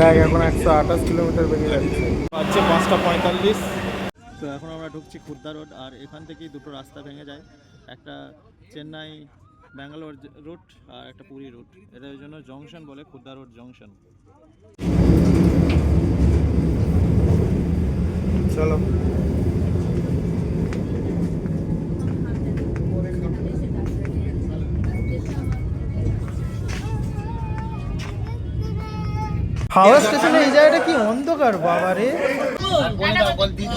দেখ এখন 128 কিলোমিটার বেগে যাচ্ছে, আজকে 5:45। তো এখন আমরা ঢুকছি খুর্দা রোড, আর এখান থেকেই দুটো রাস্তা ভেঙে যায়, একটা চেন্নাই ব্যাঙ্গালোর রুট আর একটা পুরী রুট। এটার জন্য জংশন বলে, খুর্দা রোড জংশন। চলো হাওড়া স্টেশনে এই জায়গাটা কি অন্ধকার বাবা রে।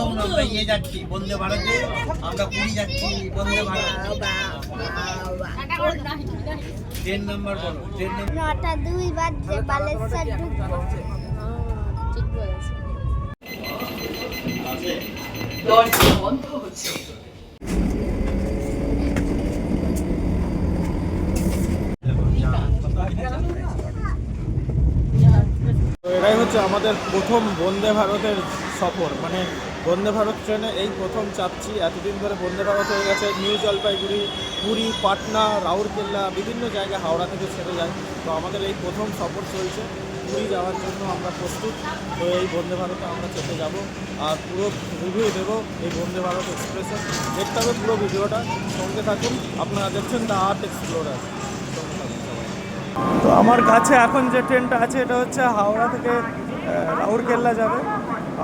আমরা ইয়ে যাচ্ছি বন্দে ভারতে, আমরা পুরী যাচ্ছি বন্দে ভারত। ট্রেন নাম্বার বলো, ট্রেন নাম্বার 9টা 2 বাজে বালেশ্বর ঢুকবো। ঠিক বলেছ। দরজা বন্ধ হচ্ছে। তো এটাই হচ্ছে আমাদের প্রথম বন্দে ভারতের সফর, মানে বন্দে ভারত ট্রেনে এই প্রথম চাপছি। এতদিন ধরে বন্দে ভারত হয়ে গেছে নিউ জলপাইগুড়ি, পুরী, পাটনা, রাউরকেল্লা, বিভিন্ন জায়গায় হাওড়া থেকে ছেড়ে যায়। তো আমাদের এই প্রথম সফর চলছে, পুরী যাওয়ার জন্য আমরা প্রস্তুত। তো এই বন্দে ভারতে আমরা চেপে যাব, আর পুরো রিভিউ দেবো এই বন্দে ভারত এক্সপ্রেসে। দেখতে হবে পুরো ভিডিওটা, সঙ্গে থাকুন। আপনারা দেখছেন দ্য আর্ট এক্সপ্লোরার। তো আমার কাছে এখন যে ট্রেনটা আছে এটা হচ্ছে হাওড়া থেকে রাউরকেল্লা যাবে,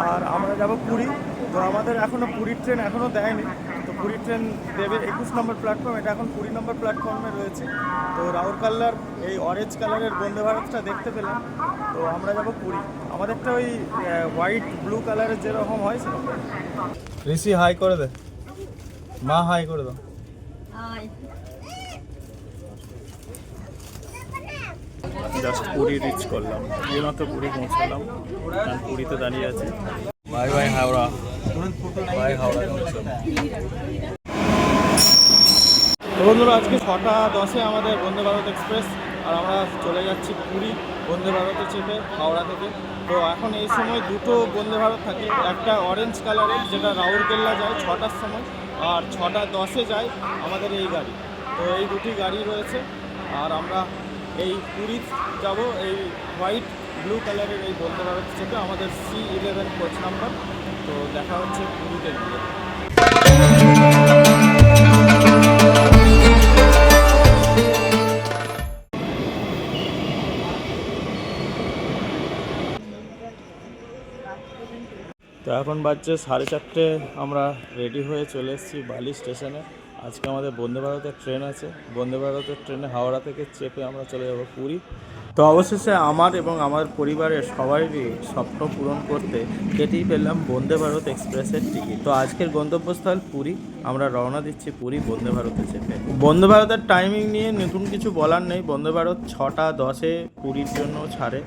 আর আমরা যাব পুরী। তো আমাদের এখনও পুরীর ট্রেন এখনও দেয়নি, তো পুরীর ট্রেন দেবে 21 নম্বর প্ল্যাটফর্ম, এটা এখন 20 নম্বর প্ল্যাটফর্মে রয়েছে। তো রাউরকেল্লার এই অরেঞ্জ কালারের বন্দে ভারতটা দেখতে পেলাম, তো আমরা যাব পুরী। আমাদেরটা ওই হোয়াইট ব্লু কালারের যেরকম হয় সেরকম। ঋষি হাই করে দে, মা হাই করে দাও। জাস্ট পুরী রিচ করলাম, এইমাত্র পুরী পৌঁছালাম, পুরীতে দাঁড়িয়ে আছে। Bye bye Howrah, bye Howrah. তো বন্ধুরা আজকে 6:10 আমাদের বন্দে ভারত এক্সপ্রেস, আর আমরা চলে যাচ্ছি পুরী বন্দে ভারতে চেপে হাওড়া থেকে। তো এখন এই সময় দুটো বন্দে ভারত থাকে, একটা অরেঞ্জ কালারের যেটা রাউরকেল্লা যায় 6টার সময়, আর 6:10 যায় আমাদের এই গাড়ি। তো এই দুটি গাড়ি রয়েছে, আর আমরা এই পুরী যাব এই হোয়াইট ব্লু কালারের এই বন্দে ভারত চেপে, আমাদের C11 কোচ নাম্বার। তো দেখা হচ্ছে পুরীতে গিয়ে। তো এখন বাজছে 4:30, আমরা রেডি হয়ে চলে এসেছি বালি স্টেশনে। আজকে আমাদের বন্দে ভারতের ট্রেন আছে, বন্দে ভারতের ট্রেনে হাওড়া থেকে চেপে আমরা চলে যাব পুরী। তো অবশেষে আমার এবং আমার পরিবারের সবারই স্বপ্ন পূরণ করতে কেটেই পেলাম বন্দে ভারত এক্সপ্রেসের টিকিট। তো আজকের গন্তব্যস্থল পুরী, আমরা রওনা দিচ্ছি পুরী বন্দে ভারতে চেপে। বন্দে ভারতের টাইমিং নিয়ে নতুন কিছু বলার নেই, বন্দে ভারত 6:10 পুরীর জন্য ছাড়ে,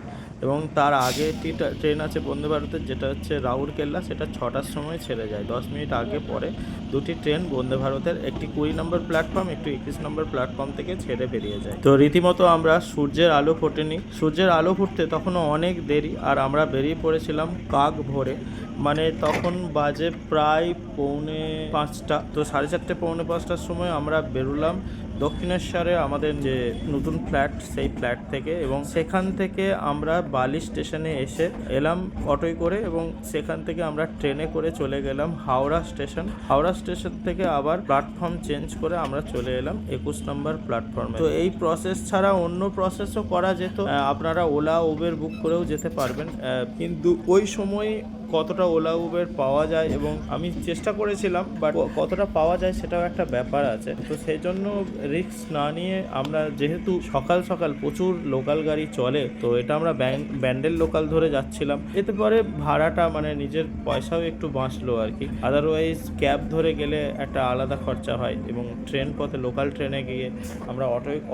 এবং তার আগে একটি ট্রেন আছে বন্দে ভারতের যেটা হচ্ছে রাউরকেল্লা, সেটা 6টার সময় ছেড়ে যায়, 10 মিনিট আগে পরে। দুটি ট্রেন বন্দে ভারতের, একটি 20 নম্বর প্ল্যাটফর্ম, একটি 21 নম্বর প্ল্যাটফর্ম থেকে ছেড়ে বেরিয়ে যায়। তো রীতিমতো আমরা সূর্যের আলো ফোটেনি, সূর্যের আলো ফুটতে তখনও অনেক দেরি, আর আমরা বেরিয়ে পড়েছিলাম কাক ভোরে, মানে তখন বাজে প্রায় 4:45। তো 4:30 4:45টার সময় আমরা বেরোলাম দক্ষিণেশ্বরে আমাদের যে নতুন ফ্ল্যাট, সেই ফ্ল্যাট থেকে, এবং সেখান থেকে আমরা বালি স্টেশনে এসে এলাম অটোয় করে, এবং সেখান থেকে আমরা ট্রেনে করে চলে গেলাম হাওড়া স্টেশন। হাওড়া স্টেশন থেকে আবার প্ল্যাটফর্ম চেঞ্জ করে আমরা চলে এলাম 21 নম্বর প্ল্যাটফর্মে। তো এই প্রসেস ছাড়া অন্য প্রসেসও করা যেত, আপনারা ওলা উবের বুক করেও যেতে পারবেন, কিন্তু ওই সময় কতটা ওলা উবের পাওয়া যায়, এবং আমি চেষ্টা করেছিলাম, বাট কতটা পাওয়া যায় সেটাও একটা ব্যাপার আছে। তো সেই জন্য রিস্ক না নিয়ে আমরা, যেহেতু সকাল সকাল প্রচুর লোকাল গাড়ি চলে, তো এটা আমরা ব্যান্ডেল লোকাল ধরে যাচ্ছিলাম, এতে পরে ভাড়াটা মানে নিজের পয়সাও একটু বাঁচলো আর কি। আদারওয়াইজ ক্যাব ধরে গেলে একটা আলাদা খরচা হয়, এবং ট্রেন পথে লোকাল ট্রেনে গিয়ে আমরা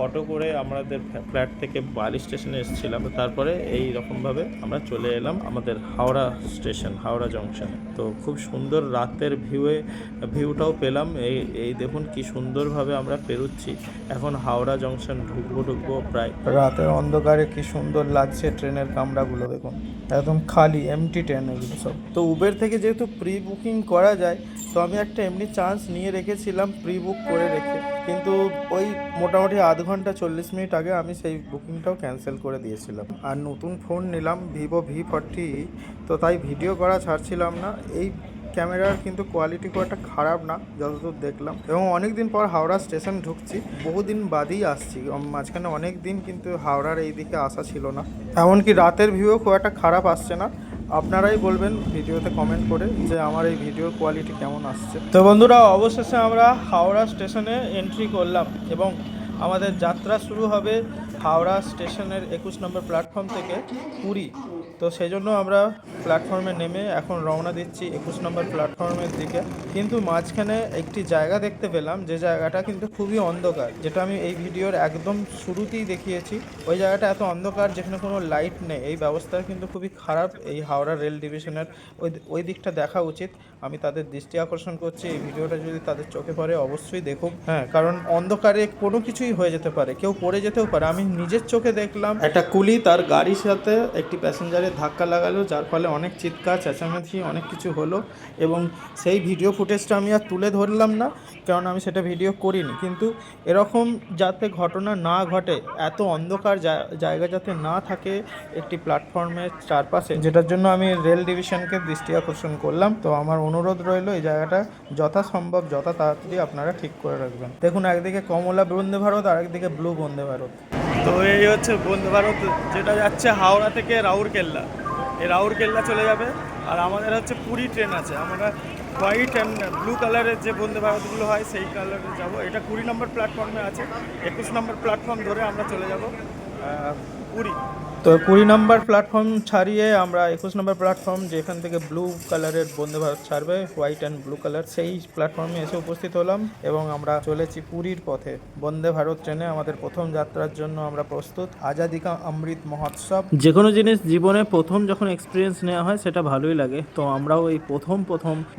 অটো করে আমাদের ফ্ল্যাট থেকে বালি স্টেশনে এসেছিলাম। তারপরে এই রকমভাবে আমরা চলে এলাম আমাদের হাওড়া স্টেশন, হাওড়া জংশন। তো খুব সুন্দর রাতের ভিউটাও পেলাম, এই দেখুন কি সুন্দরভাবে আমরা পেরোচ্ছি। এখন হাওড়া জংশন ঢুকবো প্রায়। রাতের অন্ধকারে কি সুন্দর লাগছে ট্রেনের কামরাগুলো, দেখুন একদম খালি এমটি ট্রেন এগুলো সব। তো উবের থেকে যেহেতু প্রি বুকিং করা যায়, তো আমি একটা এমনি চান্স নিয়ে রেখেছিলাম প্রি বুক করে রেখে, কিন্তু ওই মোটামুটি আধ ঘন্টা 40 মিনিট আগে আমি সেই বুকিংটাও ক্যান্সেল করে দিয়েছিলাম। আর নতুন ফোন নিলাম ভিভো V40, তো তাই ভিডিও করা ছাড়ছিলাম না। এই ক্যামেরার কিন্তু কোয়ালিটি খুব একটা খারাপ না যতদূর দেখলাম, এবং অনেক দিন পর হাওড়া স্টেশন ঢুকছি, বহুদিন বাদেই আসছি। মাঝখানে অনেক দিন কিন্তু হাওড়ার এই দিকে আসা ছিল না, এমনকি রাতের ভিউও খুব একটা খারাপ আসছে না। আপনারাই বলবেন ভিডিওতে কমেন্ট করে যে আমার এই ভিডিওর কোয়ালিটি কেমন আসছে। তো বন্ধুরা, অবশেষে আমরা হাওড়া স্টেশনে এন্ট্রি করলাম এবং আমাদের যাত্রা শুরু হবে হাওড়া স্টেশনের 21 নম্বর প্ল্যাটফর্ম থেকে পুরী। তো সেই জন্য আমরা প্ল্যাটফর্মে নেমে এখন রওনা দিচ্ছি 21 নম্বর প্ল্যাটফর্মের দিকে। কিন্তু মাঝখানে একটি জায়গা দেখতে পেলাম, যে জায়গাটা কিন্তু খুবই অন্ধকার, যেটা আমি এই ভিডিওর একদম শুরুতেই দেখিয়েছি। ওই জায়গাটা এত অন্ধকার, যেখানে কোনো লাইট নেই। এই ব্যবস্থা কিন্তু খুবই খারাপ এই হাওড়া রেল ডিভিশনের। ওই দিকটা দেখা উচিত। আমি তাদের দৃষ্টি আকর্ষণ করছি, এই ভিডিওটা যদি তাদের চোখে পড়ে অবশ্যই দেখুক। হ্যাঁ, কারণ অন্ধকারে কোনো কিছুই হয়ে যেতে পারে, কেউ পড়ে যেতেও পারে। আমি নিজের চোখে দেখলাম একটা কুলি তার গাড়ির সাথে একটি প্যাসেঞ্জারের ধাক্কা লাগালো, যার ফলে অনেক চিৎকার চেঁচামেচি অনেক কিছু হলো। এবং সেই ভিডিও ফুটেজটা আমি আর তুলে ধরলাম না, কারণ আমি সেটা ভিডিও করিনি। কিন্তু এরকম যাতে ঘটনা না ঘটে, এত অন্ধকার জায়গা যাতে না থাকে একটি প্ল্যাটফর্মের চারপাশে, যেটার জন্য আমি রেল ডিভিশনকে দৃষ্টি আকর্ষণ করলাম। তো আমার অনুরোধ রইল এই জায়গাটা যথাসম্ভব যত তাড়াতাড়ি আপনারা ঠিক করে রাখবেন। দেখুন, একদিকে কমলা বন্দে ভারত আর একদিকে ব্লু বন্দে ভারত। তো এই হচ্ছে বন্দে ভারত, যেটা যাচ্ছে হাওড়া থেকে রাউরকেল্লা। এই রাউরকেল্লা চলে যাবে। আর আমাদের হচ্ছে পুরী ট্রেন আছে। আমরা হোয়াইট অ্যান্ড ব্লু কালারের যে বন্দে ভারতগুলো হয় সেই কালারে যাব। এটা 20 নম্বর প্ল্যাটফর্মে আছে। 21 নম্বর প্ল্যাটফর্ম ধরে আমরা চলে যাব পুরী। তো 20 নম্বর প্ল্যাটফর্ম ছাড়িয়ে আমরা 21 নম্বর প্ল্যাটফর্ম, যেখান থেকে ব্লু কালারের বন্দে ভারত ছাড়বে, হোয়াইট অ্যান্ড ব্লু কালার, সেই প্ল্যাটফর্মে এসে উপস্থিত হলাম এবং আমরা চলেছি পুরীর পথে। বন্দে ভারত ট্রেনে আমাদের প্রথম যাত্রার জন্য আমরা প্রস্তুত। আজাদি কা অমৃত মহোৎসব। যে কোনো জিনিস জীবনে প্রথম যখন এক্সপিরিয়েন্স নেওয়া হয় সেটা ভালোই লাগে। তো আমরাও এই প্রথম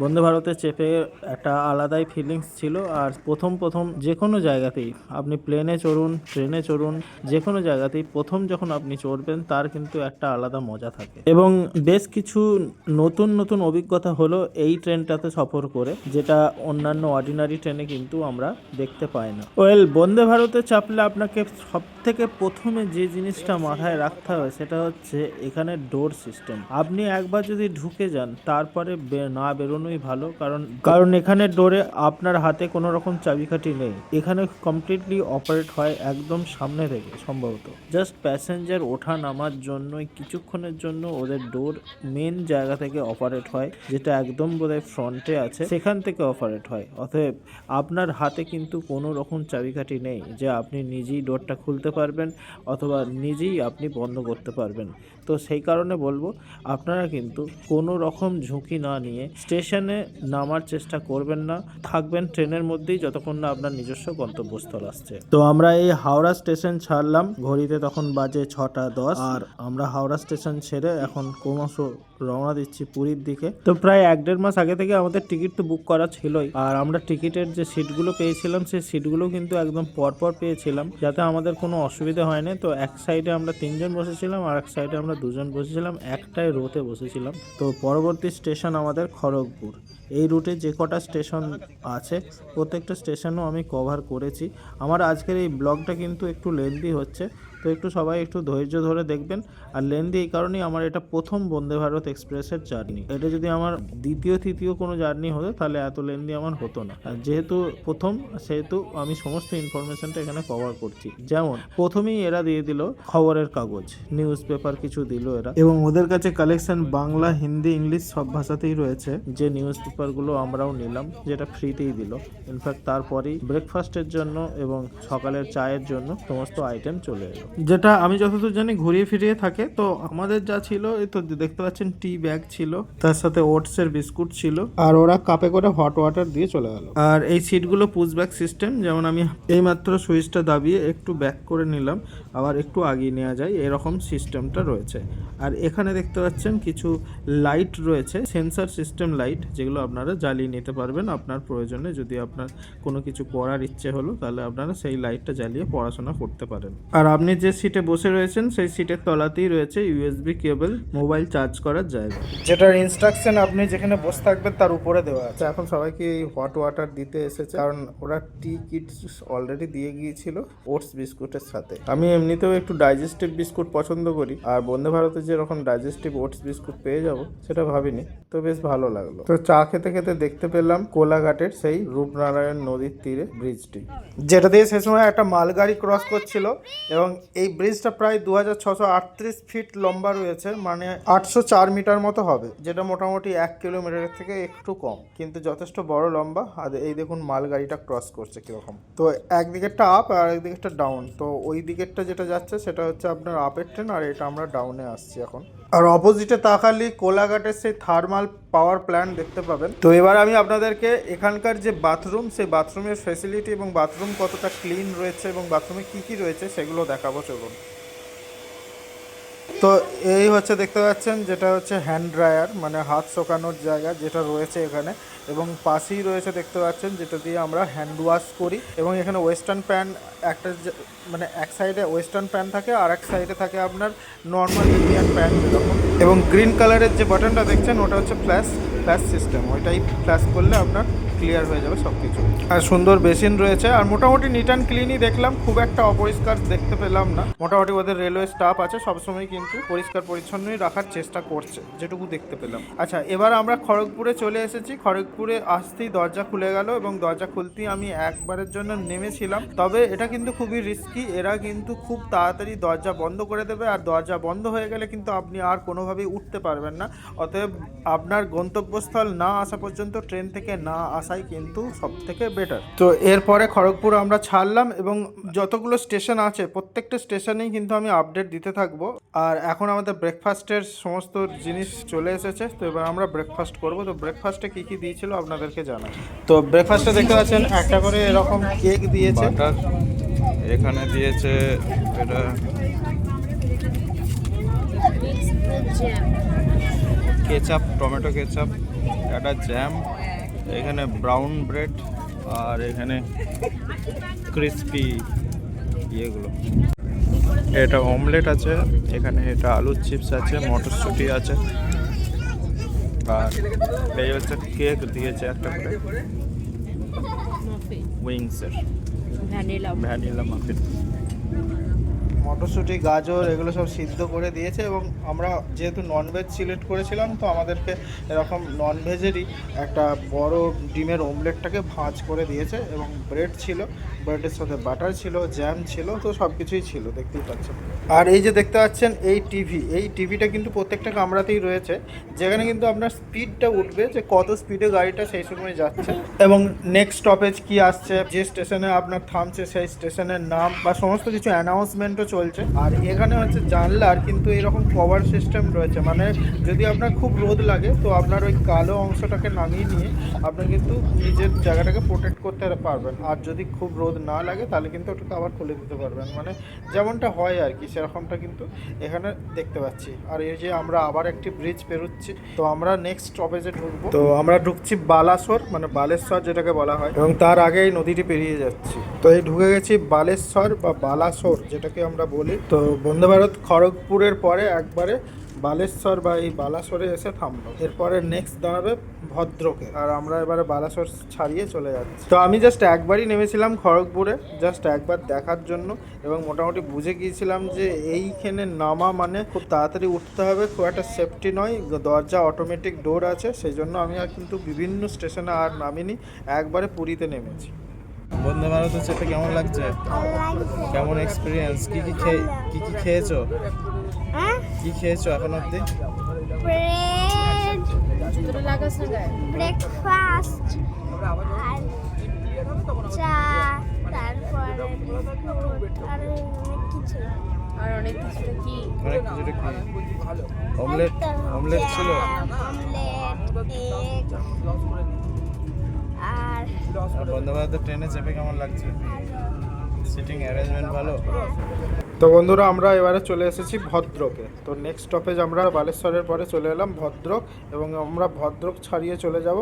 বন্দে ভারতে চেপে একটা আলাদাই ফিলিংস ছিল। আর প্রথম যে কোনো জায়গাতেই আপনি প্লেনে চড়ুন, ট্রেনে চড়ুন, যে কোনো জায়গাতেই প্রথম যখন আপনি চড়বেন তার কিন্তু একটা আলাদা মজা থাকে। এবং বেশ কিছু নতুন অভিজ্ঞতা হলো এই ট্রেনটাতে সফর করে, যেটা অন্যান্য অর্ডিনারি ট্রেনে কিন্তু আমরা দেখতে পাই না। বন্দে ভারতে চাপলে আপনাকে সব থেকে প্রথমে যে জিনিসটা মাথায় রাখতে হবে সেটা হচ্ছে এখানে ডোর সিস্টেম। আপনি একবার যদি ঢুকে যান তারপরে না বেরোনোই ভালো, কারণ এখানে ডোরে আপনার হাতে কোনো রকম চাবিকাঠি নেই। এখানে কমপ্লিটলি অপারেট হয় একদম সামনে থেকে, সম্ভবত জাস্ট প্যাসেঞ্জার ওঠা নামার জন্য কিছুক্ষণের জন্য ওদের ডোর মেন জায়গা থেকে অপারেট হয়, যেটা একদম বোধহয় ফ্রন্টে আছে, সেখান থেকে অপারেট হয়। অতএব আপনার হাতে কিন্তু কোনো রকম চাবিকাঠি নেই যে আপনি নিজেই ডোরটা খুলতে পারবেন অথবা নিজেই আপনি বন্ধ করতে পারবেন। তো সেই কারণে বলবো আপনারা কিন্তু কোনো রকম ঝুঁকি না নিয়ে স্টেশনে নামার চেষ্টা করবেন না, থাকবেন ট্রেনের মধ্যেই যতক্ষণ না আপনার নিজস্ব গন্তব্যস্থল আসছে। তো আমরা এই হাওড়া স্টেশন ছাড়লাম, ঘড়িতে তখন বাজে 6:10, আর আমরা হাওড়া স্টেশন ছেড়ে এখন ক্রমশ রওনা দিচ্ছি পুরীর দিকে। তো প্রায় 1-1.5 মাস আগে থেকে আমাদের টিকিট তো বুক করা ছিলই, আর আমরা টিকিটের যে সিটগুলো পেয়েছিলাম সেই সিটগুলো কিন্তু একদম পরপর পেয়েছিলাম, যাতে আমাদের কোনো অসুবিধা হয় না। তো এক সাইডে আমরা 3 জন বসেছিলাম আর এক সাইডে আমরা 2 জন বসেছিলাম, একটাই রোতে বসেছিলাম। তো পরবর্তী স্টেশন আমাদের খড়গপুর। এই রুটে যে কটা স্টেশন আছে প্রত্যেকটা স্টেশনও আমি কভার করেছি। আমার আজকের এই ব্লগটা কিন্তু একটু লেন্দি হচ্ছে, তো একটু সবাই একটু ধৈর্য ধরে দেখবেন। আর লেন্দি এই কারণেই, আমার এটা প্রথম বন্দে ভারত এক্সপ্রেসের জার্নি। এটা যদি আমার দ্বিতীয় তৃতীয় কোনো জার্নি হতো তাহলে এত লেন্দি আমার হতো না। আর যেহেতু প্রথম, সেহেতু আমি সমস্ত ইনফরমেশনটা এখানে কভার করছি। যেমন প্রথমেই এরা দিয়ে দিল খবরের কাগজ, নিউজ পেপার কিছু দিল এরা, এবং ওদের কাছে কালেকশন বাংলা, হিন্দি, ইংলিশ সব ভাষাতেই রয়েছে। যে নিউজ পেপারগুলো আমরাও নিলাম, যেটা ফ্রিতেই দিল। ইনফ্যাক্ট তারপরেই ব্রেকফাস্টের জন্য এবং সকালের চায়ের জন্য সমস্ত আইটেম চলে এলো, যেটা আমি যতদূর জানি ঘুরিয়ে ফিরিয়ে থাকে। তো আমাদের যা ছিল, এই তো দেখতে পাচ্ছেন টি ব্যাগ ছিল, তার সাথে ওটসের বিস্কুট ছিল, আর ওরা কাপে করে হট ওয়াটার দিয়ে চলে গেল। আর এই সিটগুলো পুশ ব্যাক সিস্টেম, যেমন আমি এইমাত্র সুইচটা দাবিয়ে একটু ব্যাক করে নিলাম, আবার একটু আগিয়ে নেওয়া যায়, এরকম সিস্টেমটা রয়েছে। আর এখানে দেখতে পাচ্ছেন কিছু লাইট রয়েছে, সেন্সর সিস্টেম লাইট, যেগুলো আপনারা জ্বালিয়ে নিতে পারবেন আপনার প্রয়োজনে। যদি আপনার কোনো কিছু পড়ার ইচ্ছে হলো তাহলে আপনারা সেই লাইটটা জ্বালিয়ে পড়াশোনা করতে পারেন। আর আপনি যে সিটে বসে রয়েছেন সেই সিটের তলাতেই রয়েছে ইউএসবি কেবল, মোবাইল চার্জ করার জায়গা, যেটার ইনস্ট্রাকশন আপনি যেখানে বসে থাকবেন তার উপরে দেওয়া আছে। এখন সবাইকে এই হট ওয়াটার দিতে এসেছে, কারণ ওরা টি কিটস অলরেডি দিয়ে গিয়েছিল ওটস বিস্কুটের সাথে। আমি এমনিতেও একটু ডাইজেস্টিভ বিস্কুট পছন্দ করি, আর বন্দে ভারতে যেরকম ডাইজেস্টিভ ওটস বিস্কুট পেয়ে যাব সেটা ভাবিনি, তো বেশ ভালো লাগলো। তো চা খেতে খেতে দেখতে পেলাম কোলাঘাটের সেই রূপনারায়ণ নদীর তীরে ব্রিজটি, যেটা দিয়ে সে সময় একটা মালগাড়ি ক্রস করছিল, এবং এই ব্রিজটা প্রায় 2638 ফিট লম্বা রয়েছে, মানে 804 মিটার মতো হবে, যেটা মোটামুটি 1 কিলোমিটারের থেকে একটু কম, কিন্তু যথেষ্ট বড় লম্বা। আর এই দেখুন মালগাড়িটা ক্রস করছে কিরকম। তো একদিকেরটা আপ আর একদিকেরটা ডাউন, তো ওই দিকেরটা যেটা যাচ্ছে সেটা হচ্ছে আপনার আপের ট্রেন, আর এটা আমরা ডাউনে আসছি এখন। আর অপোজিটে তাকালে কোলাঘাটের সেই থার্মাল পাওয়ার প্ল্যান্ট দেখতে পাবেন। তো এবার আমি আপনাদেরকে এখানকার যে বাথরুম, সেই বাথরুমের ফ্যাসিলিটি এবং বাথরুম কতটা ক্লিন রয়েছে এবং বাথরুমে কী কী রয়েছে সেগুলো দেখাবো, চলুন। তো এই হচ্ছে দেখতে পাচ্ছেন, যেটা হচ্ছে হ্যান্ড ড্রায়ার, মানে হাত শুকানোর জায়গা যেটা রয়েছে এখানে, এবং পাশেই রয়েছে দেখতে পাচ্ছেন যেটা দিয়ে আমরা হ্যান্ড ওয়াশ করি। এবং এখানে ওয়েস্টার্ন প্যান্ট একটা মানে এক সাইডে ওয়েস্টার্ন প্যান্ট থাকে আর এক সাইডে থাকে আপনার নর্মাল ইন্ডিয়ান প্যান্ট এরকম। এবং গ্রিন কালারের যে বাটনটা দেখছেন ওটা হচ্ছে ফ্ল্যাশ সিস্টেম, ওইটাই ফ্ল্যাশ করলে আপনার ক্লিয়ার হয়ে যাবে সব কিছু। আর সুন্দর বেসিন রয়েছে, আর মোটামুটি নিট অ্যান্ড ক্লিনই দেখলাম, খুব একটা অপরিষ্কার দেখতে পেলাম না। মোটামুটি ওদের রেলওয়ে স্টাফ আছে, সবসময় কিন্তু পরিষ্কার পরিচ্ছন্নই রাখার চেষ্টা করছে, যেটুকু দেখতে পেলাম। আচ্ছা, এবার আমরা খড়গপুরে চলে এসেছি। খড়গপুরে আসতেই দরজা খুলে গেল, এবং দরজা খুলতেই আমি একবারের জন্য নেমেছিলাম। তবে এটা কিন্তু খুবই রিস্কি, এরা কিন্তু খুব তাড়াতাড়ি দরজা বন্ধ করে দেবে, আর দরজা বন্ধ হয়ে গেলে কিন্তু আপনি আর কোনোভাবেই উঠতে পারবেন না। অতএব আপনার গন্তব্যস্থল না আসা পর্যন্ত ট্রেন থেকে না আসাই কিন্তু সব থেকে বেটার। তো এরপরে খড়গপুর আমরা ছাড়লাম, এবং যতগুলো স্টেশন আছে প্রত্যেকটা স্টেশনেই কিন্তু আমি আপডেট দিতে থাকবো। আর এখন আমাদের ব্রেকফাস্টের সমস্ত জিনিস চলে এসেছে, তো এবার আমরা ব্রেকফাস্ট করবো। তো ব্রেকফাস্টে কী কী দিয়েছিল আপনাদেরকে জানাই। তো ব্রেকফাস্টে দেখতে পাচ্ছেন একটা করে এরকম কেক দিয়েছে, এখানে দিয়েছে এটা কেচাপ, টমেটো কেচাপ, একটা জ্যাম, এখানে ব্রাউন ব্রেড, আর এখানে ক্রিসপি ইয়েগুলো। এটা অমলেট আছে, এখানে এটা আলুর চিপস আছে, মটরশুঁটি আছে, আর এই হচ্ছে কেক দিয়েছে একটা করে উইংসের ভ্যানিলা মাফিন। মটরশুঁটি, গাজর এগুলো সব সিদ্ধ করে দিয়েছে, এবং আমরা যেহেতু ননভেজ সিলেক্ট করেছিলাম তো আমাদেরকে এরকম ননভেজেরই একটা বড় ডিমের অমলেটটাকে ভাঁজ করে দিয়েছে, এবং ব্রেড ছিল, ব্রেডের সাথে বাটার ছিল, জ্যাম ছিল, তো সব কিছুই ছিল দেখতেই পাচ্ছেন। আর এই যে দেখতে পাচ্ছেন এই টিভিটা কিন্তু প্রত্যেকটা কামরাতেই রয়েছে, যেখানে কিন্তু আপনার স্পিডটা উঠবে যে কত স্পিডে গাড়িটা সেই সময় যাচ্ছে, এবং নেক্সট স্টপেজ কি আসছে, যে স্টেশনে আপনার থামছে সেই স্টেশনের নাম বা সমস্ত কিছু অ্যানাউন্সমেন্টও চলছে। আর এখানে হচ্ছে জানলার কিন্তু এরকম কভার সিস্টেম রয়েছে, মানে যদি আপনার খুব রোদ লাগে তো আপনার ওই কালো অংশটাকে নামিয়ে নিয়ে আপনি কিন্তু নিজের জায়গাটাকে প্রোটেক্ট করতে পারবেন, আর যদি খুব রোদ না লাগে তাহলে কিন্তু ওটাকে আবার খুলে দিতে পারবেন, মানে যেমনটা হয় আর কি সেরকমটা কিন্তু এখানে দেখতে পাচ্ছি। আর এই যে আমরা আবার একটি ব্রিজ পেরোচ্ছি, তো আমরা নেক্সট স্টপেজে ঢুকবো। তো আমরা ঢুকছি বালাসোর, মানে বালেশ্বর যেটাকে বলা হয়, এবং তার আগে এই নদীটি পেরিয়ে যাচ্ছি। তো এই ঢুকে গেছি বালেশ্বর বা বালাসোর যেটাকে আমরা বলি। তো বন্দে ভারত খড়গপুরের পরে একবারে বালেশ্বর বা এই বালাসোরে এসে থামলো, এরপরে নেক্সট দাঁড়াবে ভদ্রকে, আর আমরা এবারে বালাসোর ছাড়িয়ে চলে যাচ্ছি। তো আমি জাস্ট একবারই নেমেছিলাম খড়গপুরে, জাস্ট একবার দেখার জন্য, এবং মোটামুটি বুঝে গিয়েছিলাম যে এইখানে নামা মানে খুব তাড়াতাড়ি উঠতে হবে, খুব একটা সেফটি নয়, দরজা অটোমেটিক ডোর আছে, সেই জন্য আমি আর কিন্তু বিভিন্ন স্টেশনে আর নামিনি, একবারে পুরীতে নেমেছি। বন্দে ভারত চেপে কেমন লাগছে? কেমন এক্সপিরিয়েন্স? কি কি খেয়েছো? কি খেয়েছো এখন অবধি? ব্রেকফাস্ট, চা, তারপরে আর অনেক কিছু কি অমলেট ছিল, আর বন্দে ভারতের ট্রেনে চেপে কেমন লাগছে? সিটিং অ্যারেঞ্জমেন্ট ভালো? তো বন্ধুরা আমরা এবারে চলে এসেছি ভদ্রকে। তো নেক্সট স্টপেজ আমরা বালেশ্বরের পরে চলে এলাম ভদ্রক, এবং আমরা ভদ্রক ছাড়িয়ে চলে যাব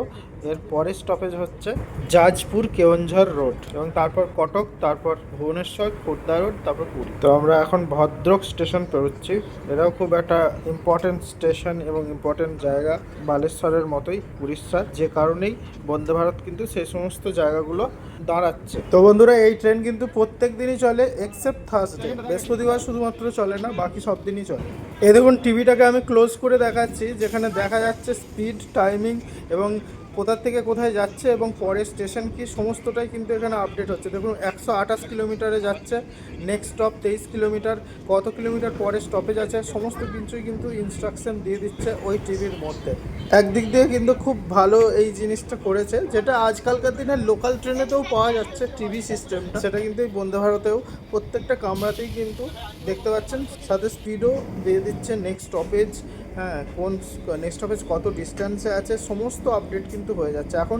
এর পরের স্টপেজ হচ্ছে জাজপুর কেওনঝর রোড এবং তারপর কটক, তারপর ভুবনেশ্বর, খোর্ধা রোড, তারপর পুরী। তো আমরা এখন ভদ্রক স্টেশন পেরোচ্ছি। এটাও খুব একটা ইম্পর্টেন্ট স্টেশন এবং ইম্পর্টেন্ট জায়গা, বালেশ্বরের মতোই উড়িষ্যার, যে কারণেই বন্দে ভারত কিন্তু সেই সমস্ত জায়গাগুলো দাঁড়াচ্ছে। তো বন্ধুরা, এই ট্রেন কিন্তু প্রত্যেক দিনই চলে এক্সেপ্ট থার্সডে, বৃহস্পতিবার শুধুমাত্র চলে না, বাকি সব দিনই চলে। এই দেখুন, টিভিটাকে আমি ক্লোজ করে দেখাচ্ছি, যেখানে দেখা যাচ্ছে স্পিড, টাইমিং এবং কোথা থেকে কোথায় যাচ্ছে এবং পরের স্টেশন কি, সমস্তটাই কিন্তু এখানে আপডেট হচ্ছে। দেখুন 128 কিলোমিটারে যাচ্ছে, নেক্সট স্টপ 23 কিলোমিটার, কত কিলোমিটার পরে স্টপেজ আছে, সমস্ত কিছুই কিন্তু ইনস্ট্রাকশন দিয়ে দিচ্ছে ওই টিভির মধ্যে। একদিক দিয়ে কিন্তু খুব ভালো এই জিনিসটা করেছে, যেটা আজকালকার দিনে লোকাল ট্রেনেতেও পাওয়া যাচ্ছে টিভি সিস্টেমটা, সেটা কিন্তু এই বন্দে ভারতেও প্রত্যেকটা কামরাতেই কিন্তু দেখতে পাচ্ছেন। সাথে স্পিডও দিয়ে দিচ্ছে, নেক্সট স্টপেজ, হ্যাঁ কোন নেক্সট স্টপেজ কত ডিস্টেন্সে আছে, সমস্ত আপডেট কিন্তু হয়ে যাচ্ছে। এখন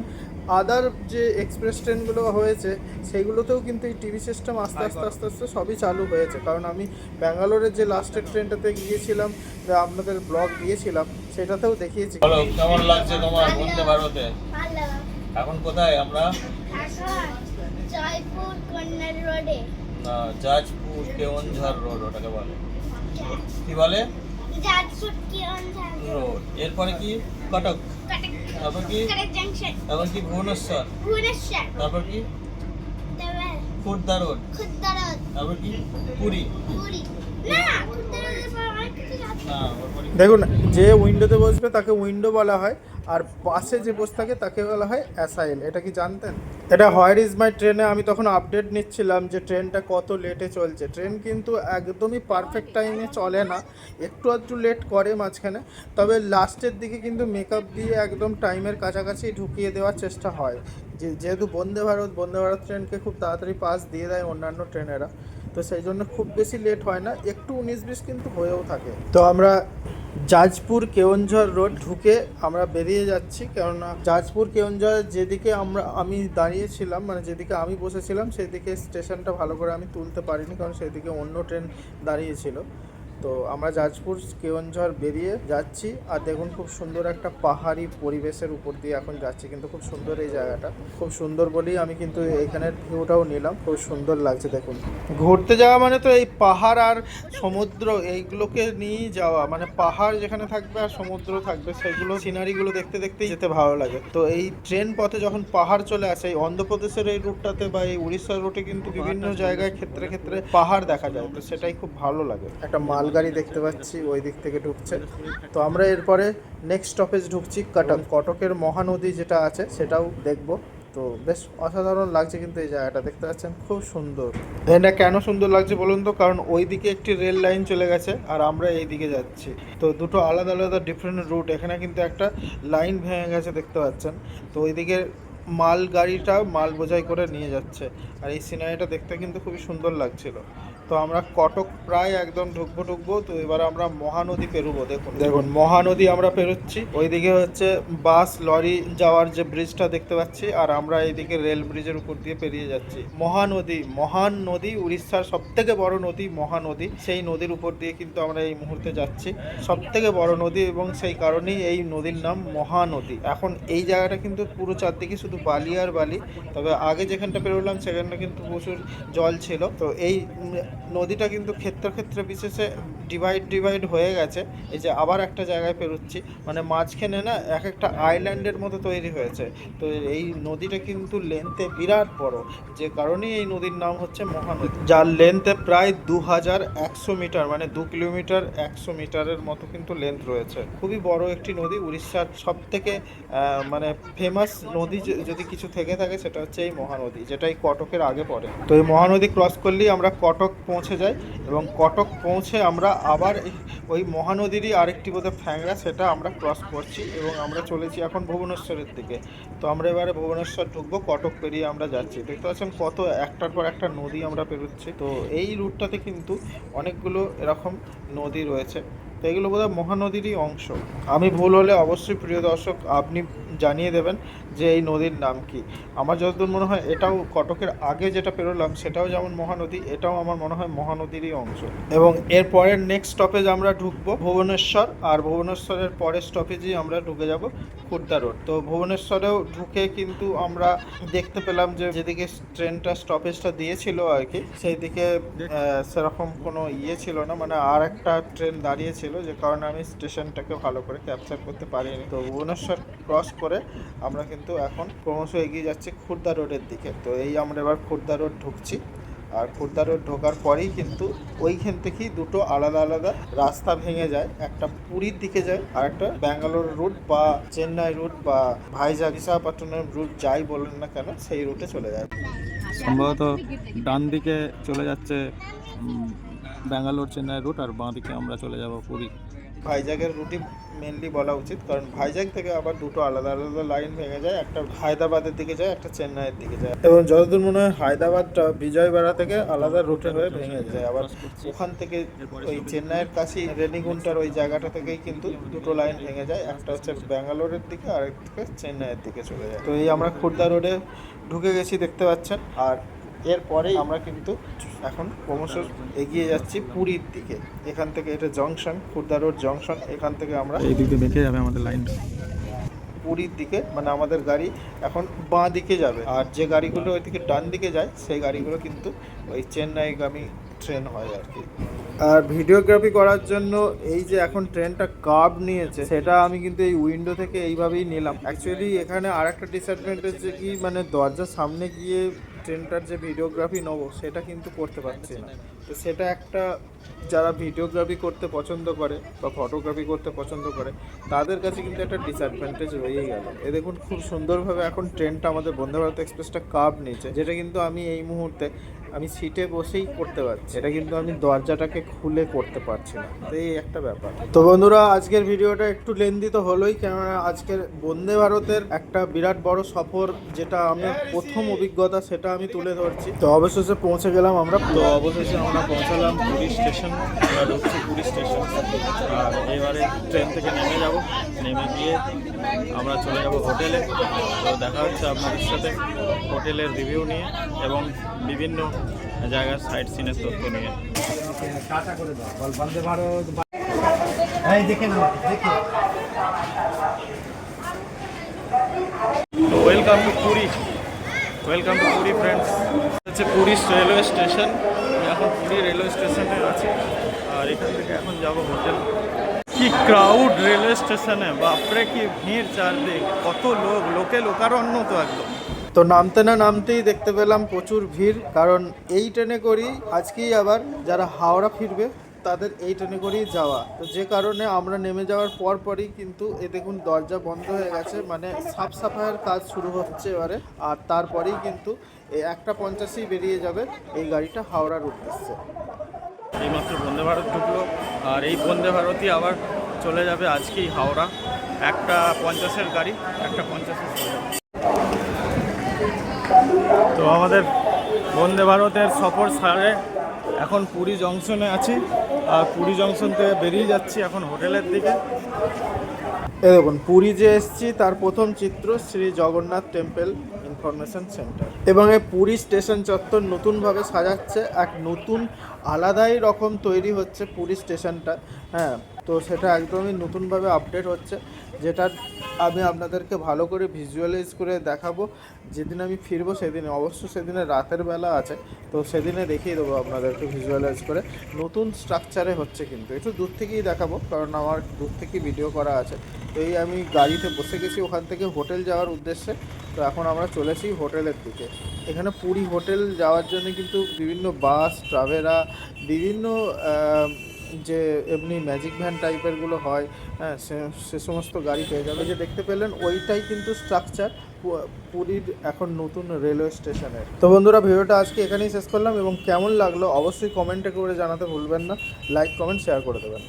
আদার যে এক্সপ্রেস ট্রেনগুলো হয়েছে সেইগুলোতেও কিন্তু এই টিভি সিস্টেম আস্তে আস্তে আস্তে আস্তে সবই চালু হয়েছে। কারণ আমি ব্যাঙ্গালোরের যে লাস্টের ট্রেনটাতে গিয়েছিলাম, যে আপনাদের ব্লগ দিয়েছিলাম, সেটাতেও দেখিয়েছি। বলো কেমন লাগছে তোমার বন্দে ভারতে? ভালো। এখন কোথায় আমরা? এখন জয়পুর কন্যার রোডে। জাজপুর কেওনঝর রোড ওটাকে বলে। কি বলে? জাজপুর কেওনঝর রোড। এরপরে কি? কটক। কটক। তারপর কি? কটক জাংশন। তারপর কি? ভুবনেশ্বর। ভুবনেশ্বর। তারপর কি? তারপর খোর্ধা রোড। খোর্ধা রোড। তারপর কি? পুরী। পুরী। না, খোর্ধা রোডের পর আর কিছু যাচ্ছে না। দেখুন, যে উইন্ডোতে বসবে তাকে উইন্ডো বলা হয়, আর পাশে যে বসে থাকে তাকে বলা হয় অ্যাসাইল। এটা কি জানতেন? এটা হোয়ার ইজ মাই ট্রেনে আমি তখন আপডেট নিচ্ছিলাম যে ট্রেনটা কত লেটে চলছে। ট্রেন কিন্তু একদমই পারফেক্ট টাইমে চলে না, একটু আধটু লেট করে মাঝখানে, তবে লাস্টের দিকে কিন্তু মেকআপ দিয়ে একদম টাইমের কাছাকাছি ঢুকিয়ে দেওয়ার চেষ্টা হয়। যেহেতু বন্দে ভারত ট্রেনকে খুব তাড়াতাড়ি পাস দিয়ে দেয় অন্যান্য ট্রেনেরা, তো সেই জন্য খুব বেশি লেট হয় না, একটু 19-20 কিন্তু হয়েও থাকে। তো আমরা জাজপুর কেওনঝর রোড ঢুকে আমরা বেরিয়ে যাচ্ছি, কেননা জাজপুর কেওনঝর যেদিকে আমি দাঁড়িয়েছিলাম, মানে যেদিকে আমি বসেছিলাম, সেদিকে স্টেশনটা ভালো করে আমি তুলতে পারিনি, কারণ সেদিকে অন্য ট্রেন দাঁড়িয়েছিল। তো আমরা জাজপুর কেওনঝর বেরিয়ে যাচ্ছি, আর দেখুন খুব সুন্দর একটা পাহাড়ি পরিবেশের উপর দিয়ে এখন যাচ্ছি, কিন্তু খুব সুন্দর এই জায়গাটা, খুব সুন্দর বলেই আমি কিন্তু এইখানের ভিউটাও নিলাম, খুব সুন্দর লাগছে। দেখুন, ঘুরতে যাওয়া মানে তো এই পাহাড় আর সমুদ্র এইগুলোকে নিয়েই যাওয়া, মানে পাহাড় যেখানে থাকবে আর সমুদ্র থাকবে, সেগুলো সিনারিগুলো দেখতে দেখতেই যেতে ভালো লাগে। তো এই ট্রেন পথে যখন পাহাড় চলে আসে, এই অন্ধ্রপ্রদেশের এই রুটটাতে বা এই উড়িষ্যার রুটে কিন্তু বিভিন্ন জায়গায় ক্ষেত্রে ক্ষেত্রে পাহাড় দেখা যায়, তো সেটাই খুব ভালো লাগে। একটা মালগাড়ি দেখতে পাচ্ছি ওই দিক থেকে ঢুকছে। তো আমরা এরপরে নেক্সট স্টপেজ ঢুকছি কটক। কটকের মহানদী যেটা আছে সেটাও দেখব। তো বেশ অসাধারণ লাগছে কিন্তু এই জায়গাটা, দেখতে পাচ্ছেন খুব সুন্দর। এটা কেন সুন্দর লাগছে বলুন তো? কারণ ওই দিকে একটি রেল লাইন চলে গেছে আর আমরা এই দিকে যাচ্ছি, তো দুটো আলাদা আলাদা ডিফারেন্ট রুট। এখানে কিন্তু একটা লাইন ভেঙে গেছে দেখতে পাচ্ছেন। তো ওইদিকে মাল গাড়িটা মাল বোঝাই করে নিয়ে যাচ্ছে, আর এই সিনারিটা দেখতে কিন্তু খুবই সুন্দর লাগছিল। তো আমরা কটক প্রায় একদম ঢুকবো। তো এবার আমরা মহানদী পেরোবো। দেখুন মহানদী আমরা পেরোচ্ছি। ওইদিকে হচ্ছে বাস লরি যাওয়ার যে ব্রিজটা দেখতে পাচ্ছি, আর আমরা এইদিকে রেল ব্রিজের উপর দিয়ে পেরিয়ে যাচ্ছি। মহান নদী, উড়িষ্যার সব থেকে বড় নদী মহানদী, সেই নদীর উপর দিয়ে কিন্তু আমরা এই মুহূর্তে যাচ্ছি। সব থেকে বড় নদী এবং সেই কারণেই এই নদীর নাম মহানদী। এখন এই জায়গাটা কিন্তু পুরো চারদিকে শুধু বালি আর বালি, তবে আগে যেখানটা পেরোলাম সেখানটা কিন্তু প্রচুর জল ছিল। তো এই নদীটা কিন্তু ক্ষেত্রে বিশেষে ডিভাইড হয়ে গেছে। এই যে আবার একটা জায়গায় পেরোচ্ছি, মানে মাঝখানে না এক একটা আইল্যান্ডের মতো তৈরি হয়েছে। তো এই নদীটা কিন্তু লেন্থে বিরাট বড়, যে কারণেই এই নদীর নাম হচ্ছে মহানদী, যার লেন্থে প্রায় 2100 মিটার, মানে 2 কিলোমিটার 100 মিটারের মতো কিন্তু লেন্থ রয়েছে। খুবই বড় একটি নদী, উড়িষ্যার সব থেকে মানে ফেমাস নদী যদি কিছু থেকে থাকে সেটা হচ্ছে এই মহানদী, যেটা এই কটকের আগে পড়ে। তো এই মহানদী ক্রস করলেই আমরা কটক পৌঁছে যাই, এবং কটক পৌঁছে আমরা আবার ওই মহানদীরই আরেকটি বোধহয় ফ্যাংরা, সেটা আমরা ক্রস করছি এবং আমরা চলেছি এখন ভুবনেশ্বরের দিকে। তো আমরা এবারে ভুবনেশ্বর ঢুকবো, কটক পেরিয়ে আমরা যাচ্ছি। দেখতে পাচ্ছেন কত একটার পর একটা নদী আমরা পেরোচ্ছি। তো এই রুটটাতে কিন্তু অনেকগুলো এরকম নদী রয়েছে, তো এগুলো বোধহয় মহানদীরই অংশ। আমি ভুল হলে অবশ্যই প্রিয় দর্শক আপনি জানিয়ে দেবেন যে এই নদীর নাম কি। আমার যতদূর মনে হয় এটাও কটকের আগে যেটা পেরোলাম সেটাও যেমন মহানদী, এটাও আমার মনে হয় মহানদীরই অংশ। এবং এর পরের নেক্সট স্টপেজ আমরা ঢুকবো ভুবনেশ্বর, আর ভুবনেশ্বরের পরের স্টপেজেই আমরা ঢুকে যাব খুর্দা রোড। তো ভুবনেশ্বরেও ঢুকে কিন্তু আমরা দেখতে পেলাম যে যেদিকে ট্রেনটা স্টপেজটা দিয়েছিল আর কি, সেই দিকে সেরকম কোনো ছিল না, মানে আর একটা ট্রেন দাঁড়িয়ে ছিল, যে কারণে আমি স্টেশনটাকে ভালো করে ক্যাপচার করতে পারিনি। তো ভুবনেশ্বর ক্রস করে আমরা কিন্তু এখন ক্রমশ এগিয়ে যাচ্ছি খুর্দা রোডের দিকে। তো এই আমরা এবার খুর্দা রোড ঢুকছি, আর খুর্দা রোড ঢোকার পরেই কিন্তু ওইখান থেকেই দুটো আলাদা আলাদা রাস্তা ভেঙে যায়, একটা পুরীর দিকে যায় আর একটা ব্যাঙ্গালোর রুট বা চেন্নাই রুট বা ভাইজাগ বিশাখাপত্তনম রুট যাই বলেন না কেন সেই রুটে চলে যায়। সম্ভবত ডান দিকে চলে যাচ্ছে ব্যাঙ্গালোর চেন্নাই রুট, আর বাঁ দিকে আমরা চলে যাব পুরী। ভাইজাগের রুটই মেনলি বলা উচিত, কারণ ভাইজাগ থেকে আবার দুটো আলাদা আলাদা লাইন ভেঙে যায়, একটা হায়দ্রাবাদের দিকে যায়, একটা চেন্নাইয়ের দিকে যায়। এবং যতদূর মনে হয় হায়দ্রাবাদটা বিজয়বাড়া থেকে আলাদা রুটে হয়ে ভেঙে যায়, আবার ওখান থেকে ওই চেন্নাইয়ের কাছে রেনিগুন্টার ওই জায়গাটা থেকেই কিন্তু দুটো লাইন ভেঙে যায়, একটা হচ্ছে ব্যাঙ্গালোরের দিকে আর একটা চেন্নাইয়ের দিকে চলে যায়। তো এই আমরা খুর্দা রোডে ঢুকে গেছি দেখতে পাচ্ছেন, আর এরপরেই আমরা কিন্তু এখন ক্রমশ এগিয়ে যাচ্ছি পুরীর দিকে। এখান থেকে এটা জংশন, খুর্দা রোড জংশন, এখান থেকে আমরা এই দিকে বেঁকে যাবে আমাদের লাইন পুরীর দিকে, মানে আমাদের গাড়ি এখন বাঁ দিকে যাবে, আর যে গাড়িগুলো ওইদিকে ডান দিকে যায় সেই গাড়িগুলো কিন্তু ওই চেন্নাইগামী ট্রেন হয় আর কি। আর ভিডিওগ্রাফি করার জন্য এই যে এখন ট্রেনটা কার্ভ নিয়েছে, সেটা আমি কিন্তু এই উইন্ডো থেকে এইভাবেই নিলাম। অ্যাকচুয়ালি এখানে আর একটা ডিসঅ্যাডভান্টেজ যে কি, মানে দরজার সামনে গিয়ে ট্রেনটার যে ভিডিওগ্রাফি নেবো সেটা কিন্তু করতে পারছি না। তো সেটা একটা, যারা ভিডিওগ্রাফি করতে পছন্দ করে বা ফটোগ্রাফি করতে পছন্দ করে তাদের কাছে কিন্তু একটা ডিসঅ্যাডভান্টেজ রয়েই গেল। এ দেখুন খুব সুন্দরভাবে এখন ট্রেনটা আমাদের বন্দে ভারত এক্সপ্রেসটা কার্ভ নিয়েছে, যেটা কিন্তু আমি এই মুহূর্তে আমি সিটে বসেই করতে পারছি, এটা কিন্তু আমি দরজাটাকে খুলে করতে পারছি না। তো এই একটা ব্যাপার। তো বন্ধুরা আজকের ভিডিওটা একটু লেন্দি তো হলোই, কেননা আজকের বন্দে ভারতের একটা বিরাট বড় সফর, যেটা আমার প্রথম অভিজ্ঞতা, সেটা আমি তুলে ধরছি। তো অবশেষে পৌঁছে গেলাম আমরা। তো অবশেষে আমরা পৌঁছালাম পুরী স্টেশন, আমরা ঢুকছি পুরী স্টেশন। আর এবারে ট্রেন থেকে নেমে যাব, নেমে গিয়ে আমরা চলে যাব হোটেলে। তো দেখা হচ্ছে আপনাদের সাথে হোটেলের রিভিউ নিয়ে এবং বিভিন্ন জায়গার সাইট সিনের তথ্য নিয়ে। তো welcome to Puri, welcome to Puri friends. হচ্ছে পুরী রেলওয়ে স্টেশন। আমি এখন পুরী রেলওয়ে স্টেশনে আছি, আর এখান থেকে এখন যাব হোটেল। কি ক্রাউড রেলওয়ে স্টেশনে, বাপরে কি ভিড় চারদিক, কত লোক, লোকে লোকারণ্য তো একদম। তো নামতে না নামতেই দেখতে পেলাম প্রচুর ভিড়, কারণ এই ট্রেনে করেই আজকেই আবার যারা হাওড়া ফিরবে তাদের এই ট্রেনে করেই যাওয়া। তো যে কারণে আমরা নেমে যাওয়ার পরই কিন্তু দেখুন দরজা বন্ধ হয়ে গেছে, মানে সাফ সাফাইয়ের কাজ শুরু হচ্ছে এবারে। আর তারপরেই কিন্তু 1:50 বেরিয়ে যাবে এই গাড়িটা হাওড়ার উদ্দেশ্যে। এইমাত্র বন্দে ভারত ঢুকলো, আর এই বন্দে ভারতই আবার চলে যাবে আজকেই হাওড়া। 1:50 গাড়ি, 1:50 তো আমাদের বন্দে ভারতের সফর সারে এখন পুরী জংশনে আছি, আর পুরী জংশন থেকে বেরিয়ে যাচ্ছি এখন হোটেলের দিকে। এই দেখুন পুরী যে এসেছি তার প্রথম চিত্র Shri Jagannath temple information centre. এবং এই পুরী স্টেশন চত্বর নতুনভাবে সাজাচ্ছে, এক নতুন আলাদাই রকম তৈরি হচ্ছে পুরী স্টেশনটা। হ্যাঁ, তো সেটা একদমই নতুনভাবে আপডেট হচ্ছে, যেটা আমি আপনাদেরকে ভালো করে ভিজুয়ালাইজ করে দেখাবো যেদিন আমি ফিরবো সেদিন। অবশ্য সেদিনে রাতের বেলা আছে, তো সেদিনে দেখিয়ে দেবো আপনাদেরকে ভিজুয়ালাইজ করে। নতুন স্ট্রাকচারে হচ্ছে, কিন্তু একটু দূর থেকেই দেখাবো কারণ আমার দূর থেকেই ভিডিও করা আছে। তো এই আমি গাড়িতে বসে গেছি ওখান থেকে হোটেল যাওয়ার উদ্দেশ্যে। তো এখন আমরা চলেছি হোটেলের দিকে। এখানে পুরী হোটেল যাওয়ার জন্য কিন্তু বিভিন্ন বাস, ট্রাভেরা, বিভিন্ন যে এমনি ম্যাজিক ভ্যান টাইপেরগুলো হয়, হ্যাঁ, সে সমস্ত গাড়ি পেয়ে যাবে। যে দেখতে পেলেন ওইটাই কিন্তু স্ট্রাকচার পুরীর এখন নতুন রেলওয়ে স্টেশনের। তো বন্ধুরা ভিডিওটা আজকে এখানেই শেষ করলাম, এবং কেমন লাগলো অবশ্যই কমেন্টে করে জানাতে ভুলবেন না। লাইক, কমেন্ট, শেয়ার করে দেবেন।